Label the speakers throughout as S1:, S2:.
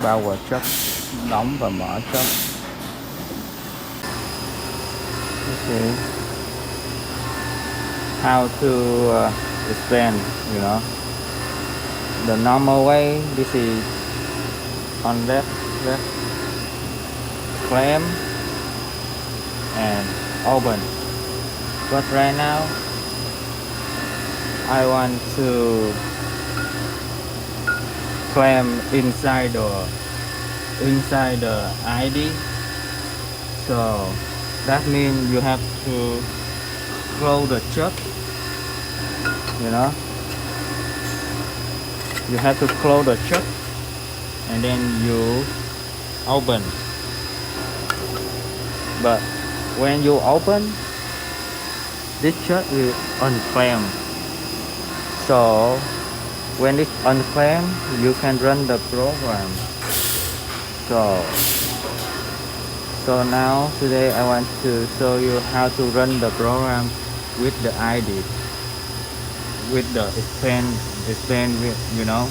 S1: power chuck, đóng và mở chuck. Okay. How to explain, you know. The normal way, this is on left clamp and open. But right now, I want to clamp inside the ID. So that means you have to close the chuck. You know, you have to close the chuck and then you open. But when you open, this chuck will unclamp. So when it's unclamped, you can run the program. So now today I want to show you how to run the program with the ID, with the explain with, you know.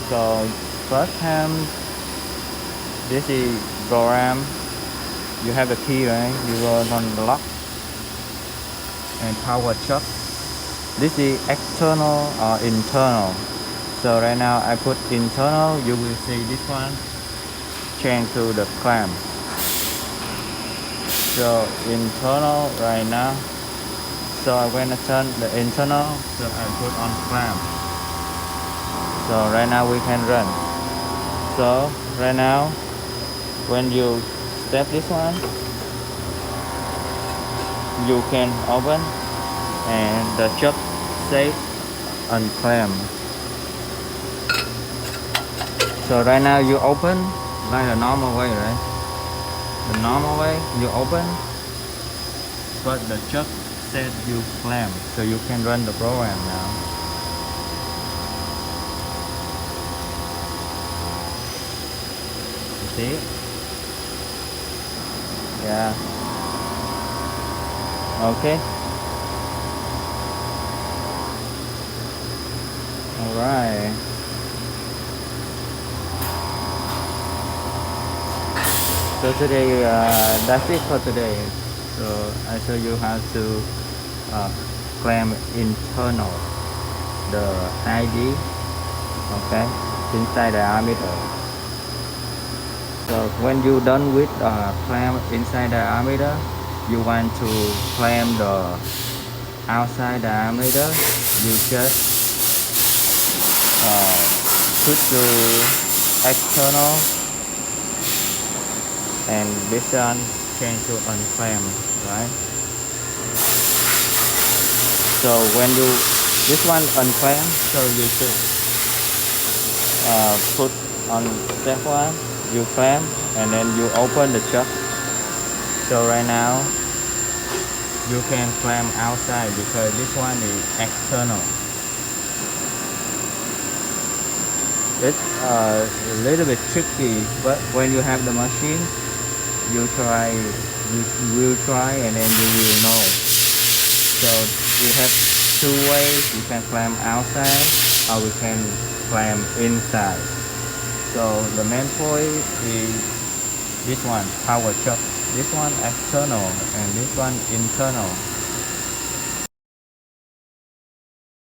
S1: So first time, this is program. You have the key, right? You go on the lock and power chuck. This is external or internal. So right now I put internal. You will see this one change to the clamp. So internal right now. So I'm going to turn the internal. So I put on clamp. So right now we can run. So right now, when you step this one, you can open and the chuck safe unclamp. So right now you open like the normal way, right? The normal way you open, but the chuck said you clamp, so you can run the program now. You see it? Yeah. Okay. Alright. So today, that's it for today. So I show you how to clamp internal the ID, okay, inside the ammeter. So when you done with clamp inside the ammeter, you want to clamp the outside the ammeter, you just switch to external and this one change to unclamp, right? So when you this one unclamp, so you should put on step one, you clamp and then you open the chuck. So right now you can clamp outside because this one is external. It's a little bit tricky, but when you have the machine, you will try and then you will know. So we have two ways. You can clamp outside or we can clamp inside. So the main point is this one, power chuck. This one external and this one internal.